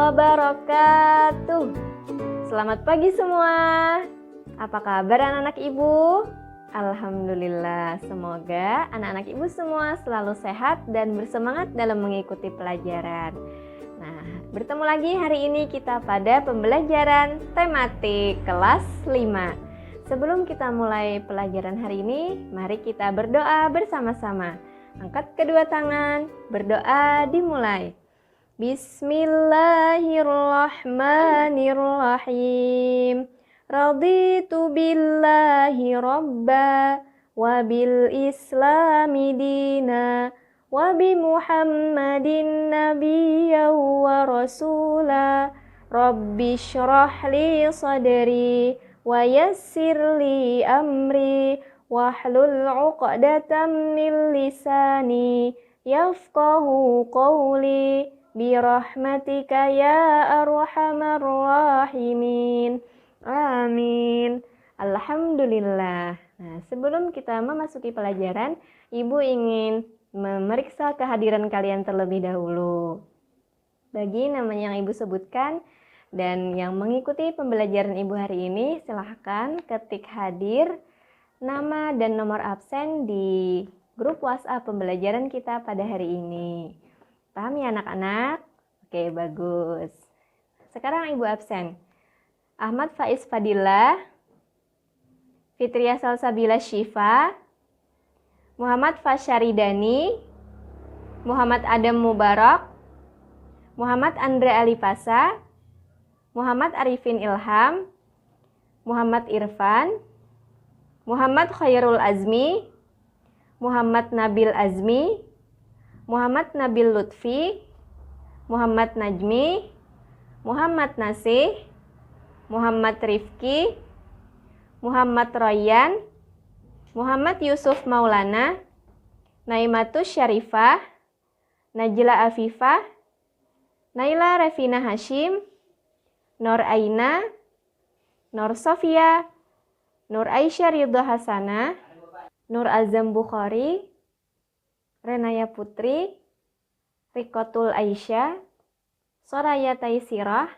wabarakatuh. Selamat pagi semua. Apa kabar anak-anak ibu? Alhamdulillah, semoga anak-anak ibu semua selalu sehat dan bersemangat dalam mengikuti pelajaran. Nah, bertemu lagi hari ini kita pada pembelajaran tematik kelas 5. Sebelum kita mulai pelajaran hari ini, mari kita berdoa bersama-sama. Angkat kedua tangan, berdoa dimulai. Bismillahirrahmanirrahim. Raditu billahi robba wa bil islami dina wa bi muhammadin nabiyya wa rasula. Rabbi syrah li sadri wa yassir li amri wahlul 'uqdatam min lisani yafqahu qawli birahmatika ya arhamar rahimin. Amin. Alhamdulillah. Nah, sebelum kita memasuki pelajaran, Ibu ingin memeriksa kehadiran kalian terlebih dahulu. Bagi nama yang Ibu sebutkan dan yang mengikuti pembelajaran Ibu hari ini, silahkan ketik hadir, nama dan nomor absen di grup WhatsApp pembelajaran kita pada hari ini. Paham ya anak-anak? Oke, bagus. Sekarang Ibu absen. Ahmad Faiz Fadila, Fitria Salsabila Syifa, Muhammad Fasyaridani, Muhammad Adam Mubarak, Muhammad Andre Alipasa, Muhammad Arifin Ilham, Muhammad Irfan, Muhammad Khairul Azmi, Muhammad Nabil Azmi, Muhammad Nabil Lutfi, Muhammad Najmi, Muhammad Nasih, Muhammad Rifki, Muhammad Royan, Muhammad Yusuf Maulana, Naimatus Syarifah, Najla Afifah, Naila Revina Hashim, Nur Aina, Nur Sofia, Nur Aisyah Ridho Hasanah, Nur Azam Bukhari, Renaya Putri, Rikotul Aisyah, Soraya Taisirah,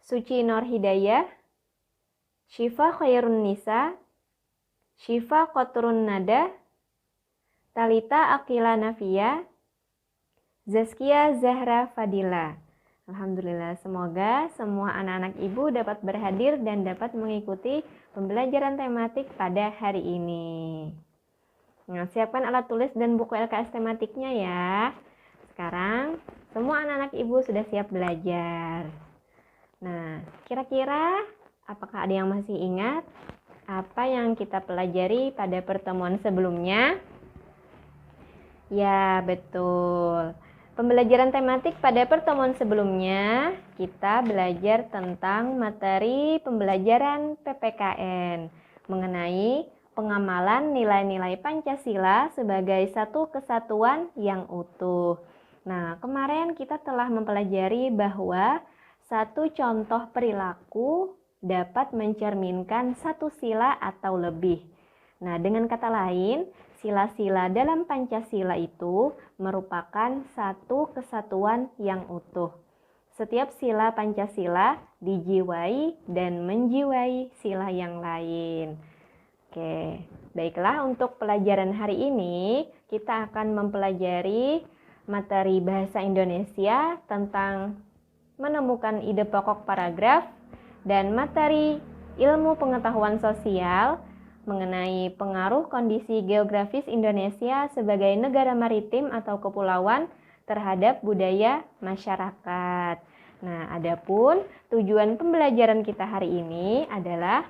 Suci Nur Hidayah, Syifa Khairun Nisa, Syifa Qatrun Nada, Talita Aqila Nafia, Zaskia Zahra Fadila. Alhamdulillah, semoga semua anak-anak ibu dapat berhadir dan dapat mengikuti pembelajaran tematik pada hari ini. Nah, siapkan alat tulis dan buku LKS tematiknya ya. Sekarang semua anak-anak ibu sudah siap belajar. Nah, kira-kira apakah ada yang masih ingat apa yang kita pelajari pada pertemuan sebelumnya? Ya, betul. Pembelajaran tematik pada pertemuan sebelumnya, kita belajar tentang materi pembelajaran PPKN mengenai pengamalan nilai-nilai Pancasila sebagai satu kesatuan yang utuh. Nah, kemarin kita telah mempelajari bahwa satu contoh perilaku dapat mencerminkan satu sila atau lebih. Nah, dengan kata lain, sila-sila dalam Pancasila itu merupakan satu kesatuan yang utuh. Setiap sila Pancasila dijiwai dan menjiwai sila yang lain. Oke, baiklah, untuk pelajaran hari ini kita akan mempelajari materi bahasa Indonesia tentang menemukan ide pokok paragraf dan materi ilmu pengetahuan sosial mengenai pengaruh kondisi geografis Indonesia sebagai negara maritim atau kepulauan terhadap budaya masyarakat. Nah, adapun tujuan pembelajaran kita hari ini adalah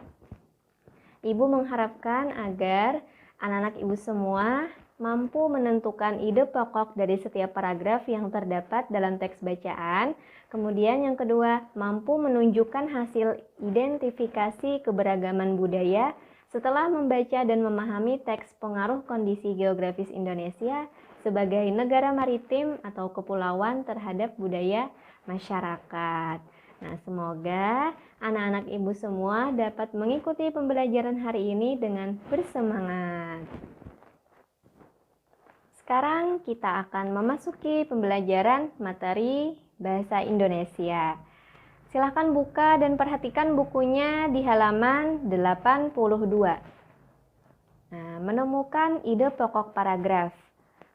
Ibu mengharapkan agar anak-anak ibu semua mampu menentukan ide pokok dari setiap paragraf yang terdapat dalam teks bacaan. Kemudian yang kedua, mampu menunjukkan hasil identifikasi keberagaman budaya setelah membaca dan memahami teks pengaruh kondisi geografis Indonesia sebagai negara maritim atau kepulauan terhadap budaya masyarakat. Nah, semoga anak-anak ibu semua dapat mengikuti pembelajaran hari ini dengan bersemangat. Sekarang kita akan memasuki pembelajaran materi Bahasa Indonesia. Silahkan buka dan perhatikan bukunya di halaman 82. Nah, menemukan ide pokok paragraf.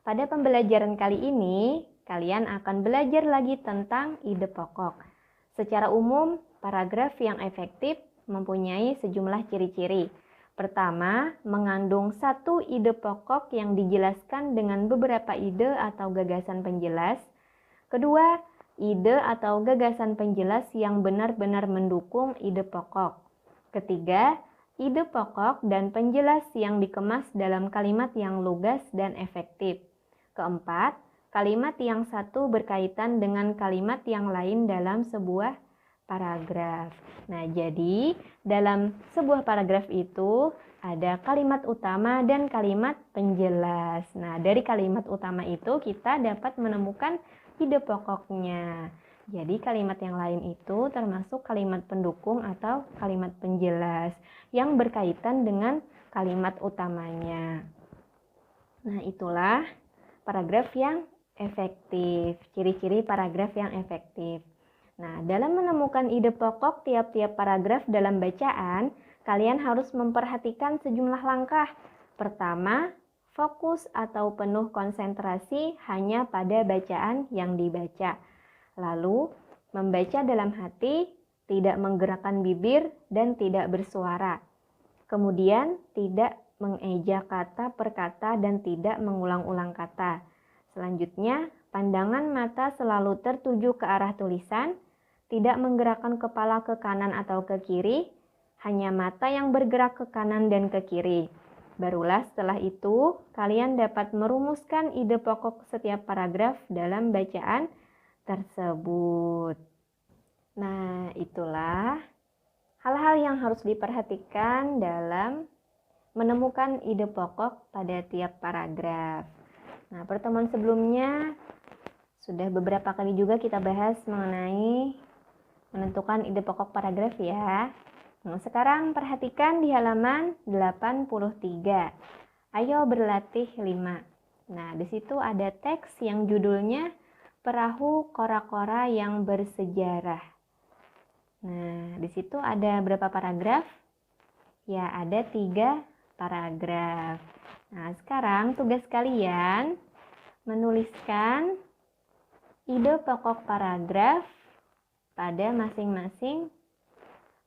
Pada pembelajaran kali ini, kalian akan belajar lagi tentang ide pokok. Secara umum, paragraf yang efektif mempunyai sejumlah ciri-ciri. Pertama, mengandung satu ide pokok yang dijelaskan dengan beberapa ide atau gagasan penjelas. Kedua, ide atau gagasan penjelas yang benar-benar mendukung ide pokok. Ketiga, ide pokok dan penjelas yang dikemas dalam kalimat yang lugas dan efektif. Keempat, kalimat yang satu berkaitan dengan kalimat yang lain dalam sebuah paragraf. Nah, jadi dalam sebuah paragraf itu ada kalimat utama dan kalimat penjelas. Nah, dari kalimat utama itu kita dapat menemukan ide pokoknya. Jadi kalimat yang lain itu termasuk kalimat pendukung atau kalimat penjelas yang berkaitan dengan kalimat utamanya. Nah, itulah paragraf yang efektif. Ciri-ciri paragraf yang efektif. Nah, dalam menemukan ide pokok tiap-tiap paragraf dalam bacaan, kalian harus memperhatikan sejumlah langkah. Pertama, fokus atau penuh konsentrasi hanya pada bacaan yang dibaca. Lalu, membaca dalam hati, tidak menggerakkan bibir dan tidak bersuara. Kemudian, tidak mengeja kata per kata dan tidak mengulang-ulang kata. Selanjutnya, pandangan mata selalu tertuju ke arah tulisan, tidak menggerakkan kepala ke kanan atau ke kiri, hanya mata yang bergerak ke kanan dan ke kiri. Barulah setelah itu, kalian dapat merumuskan ide pokok setiap paragraf dalam bacaan tersebut. Nah, itulah hal-hal yang harus diperhatikan dalam menemukan ide pokok pada tiap paragraf. Nah, pertemuan sebelumnya sudah beberapa kali juga kita bahas mengenai menentukan ide pokok paragraf ya. Nah, sekarang perhatikan di halaman 83. Ayo berlatih 5. Nah, di situ ada teks yang judulnya Perahu Kora-Kora yang Bersejarah. Nah, di situ ada berapa paragraf? Ya, ada 3 paragraf. Nah, sekarang tugas kalian menuliskan ide pokok paragraf pada masing-masing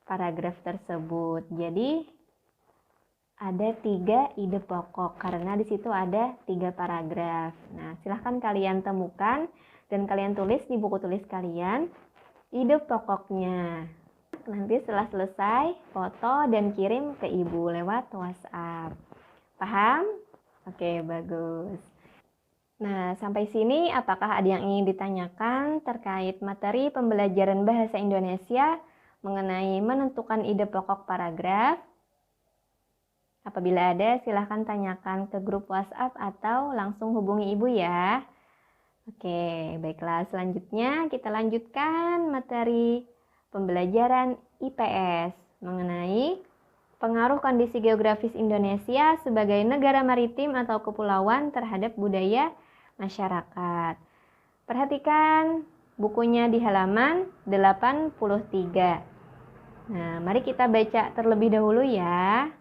paragraf tersebut. Jadi ada 3 ide pokok karena di situ ada 3 paragraf. Nah, silahkan kalian temukan dan kalian tulis di buku tulis kalian ide pokoknya. Nanti setelah selesai, foto dan kirim ke ibu lewat WhatsApp. Paham? Oke, bagus. Nah, sampai sini apakah ada yang ingin ditanyakan terkait materi pembelajaran bahasa Indonesia mengenai menentukan ide pokok paragraf? Apabila ada, silahkan tanyakan ke grup WhatsApp atau langsung hubungi ibu ya. Oke, baiklah. Selanjutnya kita lanjutkan materi pembelajaran IPS mengenai pengaruh kondisi geografis Indonesia sebagai negara maritim atau kepulauan terhadap budaya masyarakat. Perhatikan bukunya di halaman 83. Nah, mari kita baca terlebih dahulu ya.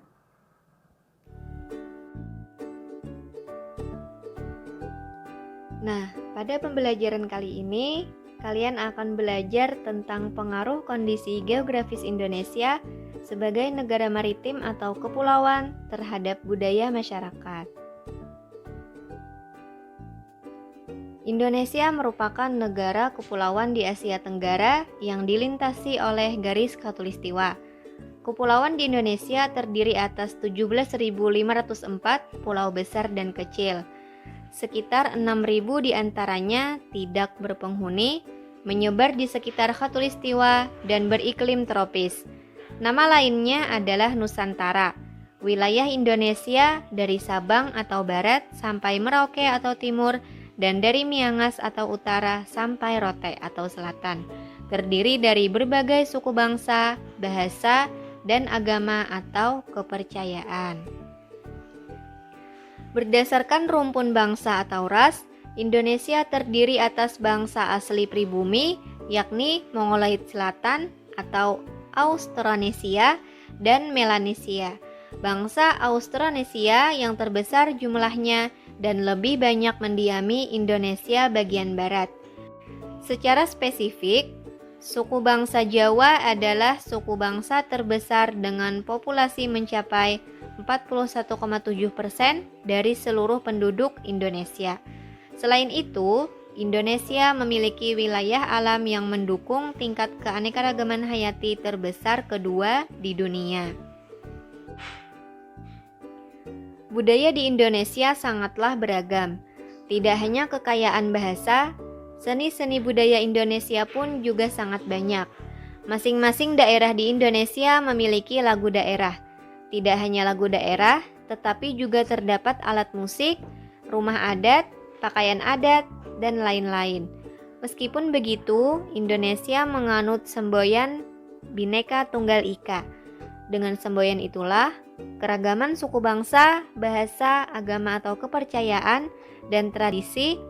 Nah, pada pembelajaran kali ini, kalian akan belajar tentang pengaruh kondisi geografis Indonesia sebagai negara maritim atau kepulauan terhadap budaya masyarakat. Indonesia merupakan negara kepulauan di Asia Tenggara yang dilintasi oleh garis khatulistiwa. Kepulauan di Indonesia terdiri atas 17.504 pulau besar dan kecil. Sekitar 6.000 diantaranya tidak berpenghuni, menyebar di sekitar khatulistiwa dan beriklim tropis. Nama lainnya adalah Nusantara, wilayah Indonesia dari Sabang atau barat sampai Merauke atau timur, dan dari Miangas atau utara sampai Rote atau selatan, terdiri dari berbagai suku bangsa, bahasa, dan agama atau kepercayaan. Berdasarkan rumpun bangsa atau ras, Indonesia terdiri atas bangsa asli pribumi, yakni Mongoloid Selatan atau Austronesia dan Melanesia. Bangsa Austronesia yang terbesar jumlahnya dan lebih banyak mendiami Indonesia bagian barat. Secara spesifik, suku bangsa Jawa adalah suku bangsa terbesar dengan populasi mencapai 41,7% dari seluruh penduduk Indonesia. Selain itu, Indonesia memiliki wilayah alam yang mendukung tingkat keanekaragaman hayati terbesar kedua di dunia. Budaya di Indonesia sangatlah beragam. Tidak hanya kekayaan bahasa, seni-seni budaya Indonesia pun juga sangat banyak. Masing-masing daerah di Indonesia memiliki lagu daerah. Tidak hanya lagu daerah, tetapi juga terdapat alat musik, rumah adat, pakaian adat, dan lain-lain. Meskipun begitu, Indonesia menganut semboyan Bhinneka Tunggal Ika. Dengan semboyan itulah, keragaman suku bangsa, bahasa, agama atau kepercayaan, dan tradisi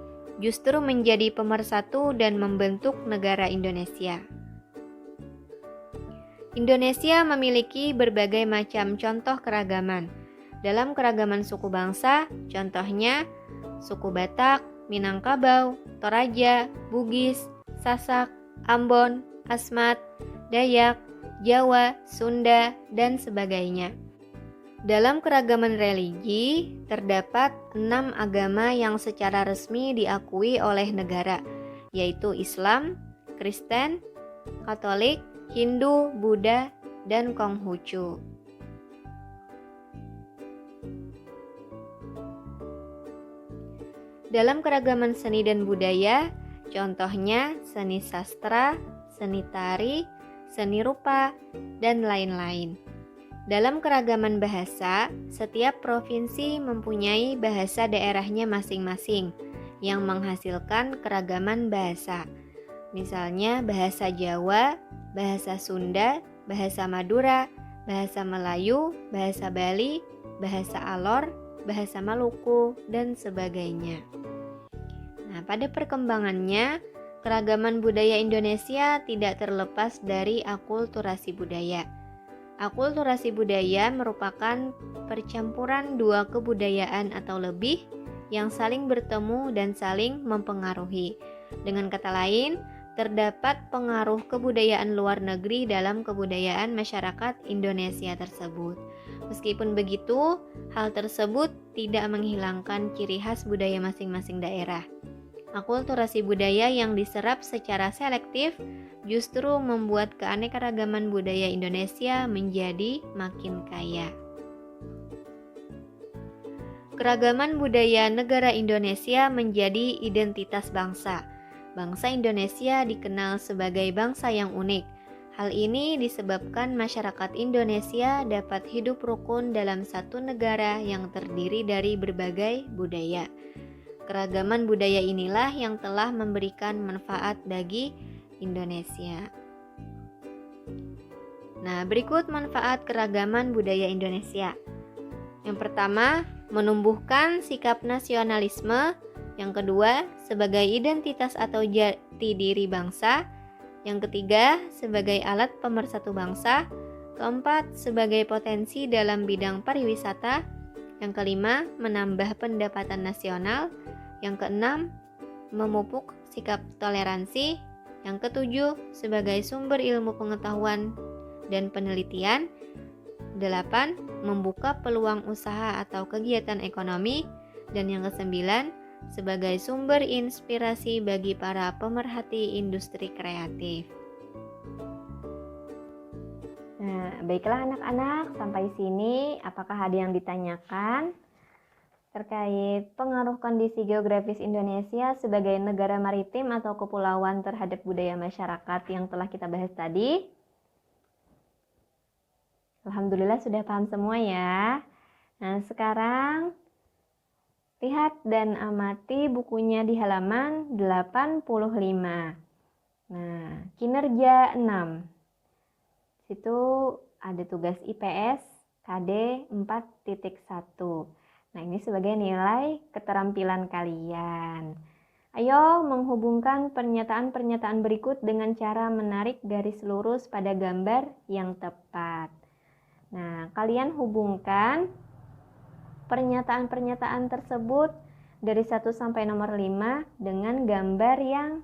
justru menjadi pemersatu dan membentuk negara Indonesia. Indonesia memiliki berbagai macam contoh keragaman. Dalam keragaman suku bangsa, contohnya suku Batak, Minangkabau, Toraja, Bugis, Sasak, Ambon, Asmat, Dayak, Jawa, Sunda, dan sebagainya. Dalam keragaman religi, terdapat 6 agama yang secara resmi diakui oleh negara, yaitu Islam, Kristen, Katolik, Hindu, Buddha, dan Konghucu. Dalam keragaman seni dan budaya, contohnya seni sastra, seni tari, seni rupa, dan lain-lain. Dalam keragaman bahasa, setiap provinsi mempunyai bahasa daerahnya masing-masing yang menghasilkan keragaman bahasa. Misalnya bahasa Jawa, bahasa Sunda, bahasa Madura, bahasa Melayu, bahasa Bali, bahasa Alor, bahasa Maluku, dan sebagainya. Nah, pada perkembangannya, keragaman budaya Indonesia tidak terlepas dari akulturasi budaya. Akulturasi budaya merupakan percampuran dua kebudayaan atau lebih yang saling bertemu dan saling mempengaruhi. Dengan kata lain, terdapat pengaruh kebudayaan luar negeri dalam kebudayaan masyarakat Indonesia tersebut. Meskipun begitu, hal tersebut tidak menghilangkan ciri khas budaya masing-masing daerah. Akulturasi budaya yang diserap secara selektif justru membuat keanekaragaman budaya Indonesia menjadi makin kaya. Keragaman budaya negara Indonesia menjadi identitas bangsa. Bangsa Indonesia dikenal sebagai bangsa yang unik. Hal ini disebabkan masyarakat Indonesia dapat hidup rukun dalam satu negara yang terdiri dari berbagai budaya. Keragaman budaya inilah yang telah memberikan manfaat bagi Indonesia. Nah, berikut manfaat keragaman budaya Indonesia. Yang pertama, menumbuhkan sikap nasionalisme. Yang kedua, sebagai identitas atau jati diri bangsa. Yang ketiga, sebagai alat pemersatu bangsa. Keempat, sebagai potensi dalam bidang pariwisata. Yang kelima, menambah pendapatan nasional. Yang keenam, memupuk sikap toleransi. Yang ketujuh, sebagai sumber ilmu pengetahuan dan penelitian. 8. Membuka peluang usaha atau kegiatan ekonomi. Dan yang kesembilan, sebagai sumber inspirasi bagi para pemerhati industri kreatif. Nah, baiklah anak-anak, sampai sini apakah ada yang ditanyakan terkait pengaruh kondisi geografis Indonesia sebagai negara maritim atau kepulauan terhadap budaya masyarakat yang telah kita bahas tadi? Alhamdulillah sudah paham semua ya. Nah, sekarang lihat dan amati bukunya di halaman 85. Nah, kinerja 6. Situ ada tugas IPS KD 4.1. Nah, ini sebagai nilai keterampilan kalian. Ayo menghubungkan pernyataan-pernyataan berikut dengan cara menarik garis lurus pada gambar yang tepat. Nah, kalian hubungkan pernyataan-pernyataan tersebut dari 1 sampai nomor 5 dengan gambar yang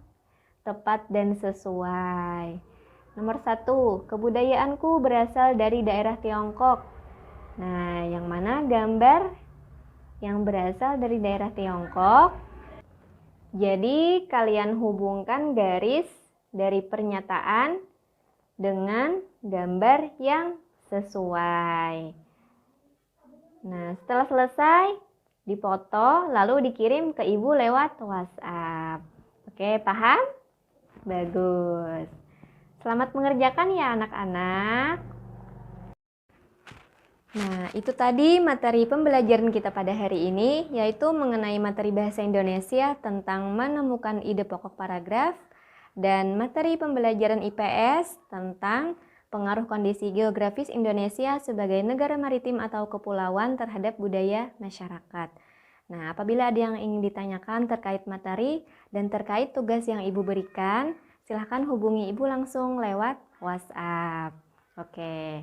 tepat dan sesuai. Nomor 1, kebudayaanku berasal dari daerah Tiongkok. Nah, yang mana gambar yang berasal dari daerah Tiongkok? Jadi, kalian hubungkan garis dari pernyataan dengan gambar yang sesuai. Nah, setelah selesai, dipoto lalu dikirim ke ibu lewat WhatsApp. Oke, paham? Bagus. Selamat mengerjakan ya anak-anak. Nah, itu tadi materi pembelajaran kita pada hari ini, yaitu mengenai materi bahasa Indonesia tentang menemukan ide pokok paragraf, dan materi pembelajaran IPS tentang pengaruh kondisi geografis Indonesia sebagai negara maritim atau kepulauan terhadap budaya masyarakat. Nah, apabila ada yang ingin ditanyakan terkait materi dan terkait tugas yang Ibu berikan, silahkan hubungi Ibu langsung lewat WhatsApp. Oke.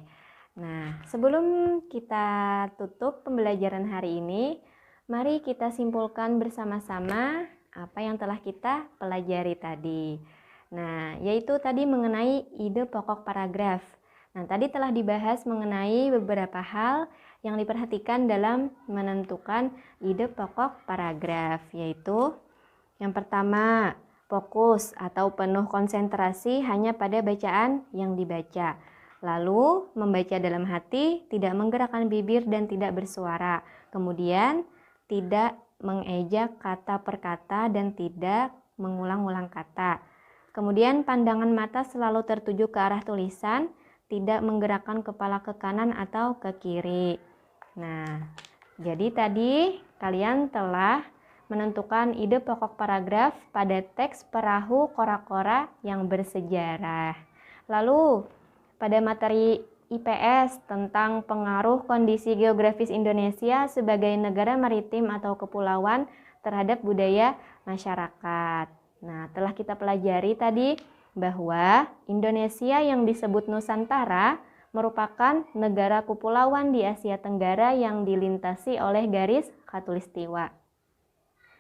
Nah, sebelum kita tutup pembelajaran hari ini, mari kita simpulkan bersama-sama apa yang telah kita pelajari tadi. Nah, yaitu tadi mengenai ide pokok paragraf. Nah, tadi telah dibahas mengenai beberapa hal yang diperhatikan dalam menentukan ide pokok paragraf, yaitu yang pertama, fokus atau penuh konsentrasi hanya pada bacaan yang dibaca. Lalu, membaca dalam hati, tidak menggerakkan bibir dan tidak bersuara. Kemudian, tidak mengejak kata per kata dan tidak mengulang-ulang kata. Kemudian, pandangan mata selalu tertuju ke arah tulisan, tidak menggerakkan kepala ke kanan atau ke kiri. Nah, jadi tadi kalian telah menentukan ide pokok paragraf pada teks Perahu Kora-Kora yang Bersejarah. Lalu, pada materi IPS tentang pengaruh kondisi geografis Indonesia sebagai negara maritim atau kepulauan terhadap budaya masyarakat. Nah, telah kita pelajari tadi bahwa Indonesia yang disebut Nusantara merupakan negara kepulauan di Asia Tenggara yang dilintasi oleh garis khatulistiwa.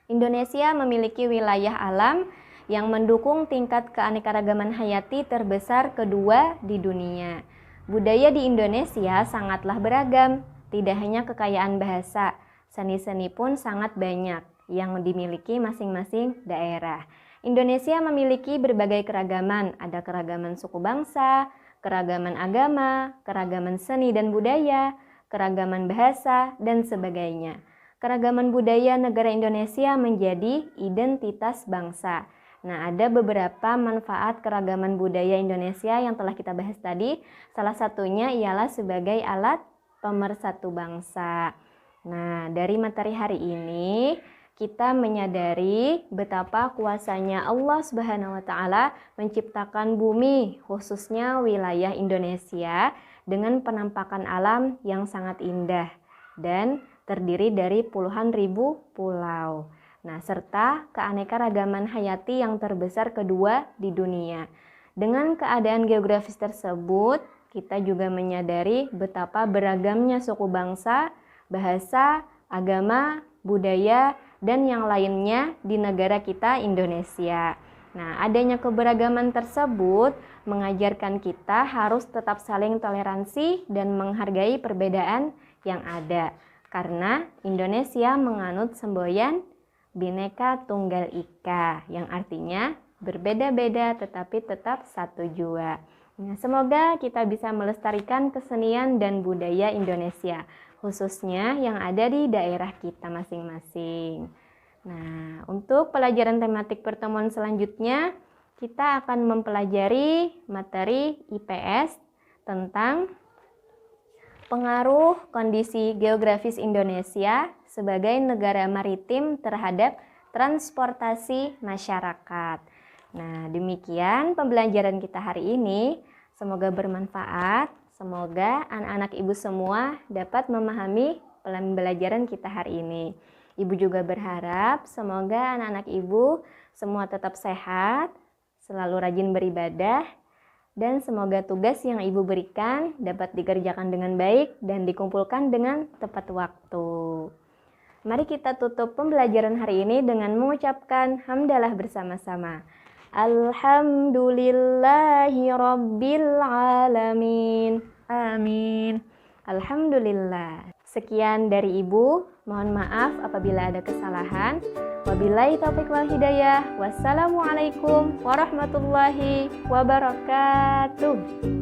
Indonesia memiliki wilayah alam yang mendukung tingkat keanekaragaman hayati terbesar kedua di dunia. Budaya di Indonesia sangatlah beragam, tidak hanya kekayaan bahasa, seni-seni pun sangat banyak yang dimiliki masing-masing daerah. Indonesia memiliki berbagai keragaman, ada keragaman suku bangsa, keragaman agama, keragaman seni dan budaya, keragaman bahasa, dan sebagainya. Keragaman budaya negara Indonesia menjadi identitas bangsa. Nah, ada beberapa manfaat keragaman budaya Indonesia yang telah kita bahas tadi. Salah satunya ialah sebagai alat pemersatu bangsa. Nah, dari materi hari ini kita menyadari betapa kuasanya Allah Subhanahu wa Ta'ala menciptakan bumi, khususnya wilayah Indonesia, dengan penampakan alam yang sangat indah dan terdiri dari puluhan ribu pulau. Nah, serta keanekaragaman hayati yang terbesar kedua di dunia. Dengan keadaan geografis tersebut, kita juga menyadari betapa beragamnya suku bangsa, bahasa, agama, budaya, dan yang lainnya di negara kita Indonesia. Nah, adanya keberagaman tersebut mengajarkan kita harus tetap saling toleransi dan menghargai perbedaan yang ada. Karena Indonesia menganut semboyan Bhinneka Tunggal Ika, yang artinya berbeda-beda tetapi tetap satu jua. Nah, semoga kita bisa melestarikan kesenian dan budaya Indonesia, khususnya yang ada di daerah kita masing-masing. Nah, untuk pelajaran tematik pertemuan selanjutnya, kita akan mempelajari materi IPS tentang pengaruh kondisi geografis Indonesia sebagai negara maritim terhadap transportasi masyarakat. Nah, demikian pembelajaran kita hari ini. Semoga bermanfaat. Semoga anak-anak ibu semua dapat memahami pembelajaran kita hari ini. Ibu juga berharap semoga anak-anak ibu semua tetap sehat, selalu rajin beribadah, dan semoga tugas yang ibu berikan dapat dikerjakan dengan baik dan dikumpulkan dengan tepat waktu. Mari kita tutup pembelajaran hari ini dengan mengucapkan hamdalah bersama-sama. Alhamdulillahi Rabbil Alamin. Amin. Alhamdulillah. Sekian dari Ibu. Mohon maaf apabila ada kesalahan. Wabillahi taufiq wal hidayah. Wassalamualaikum warahmatullahi wabarakatuh.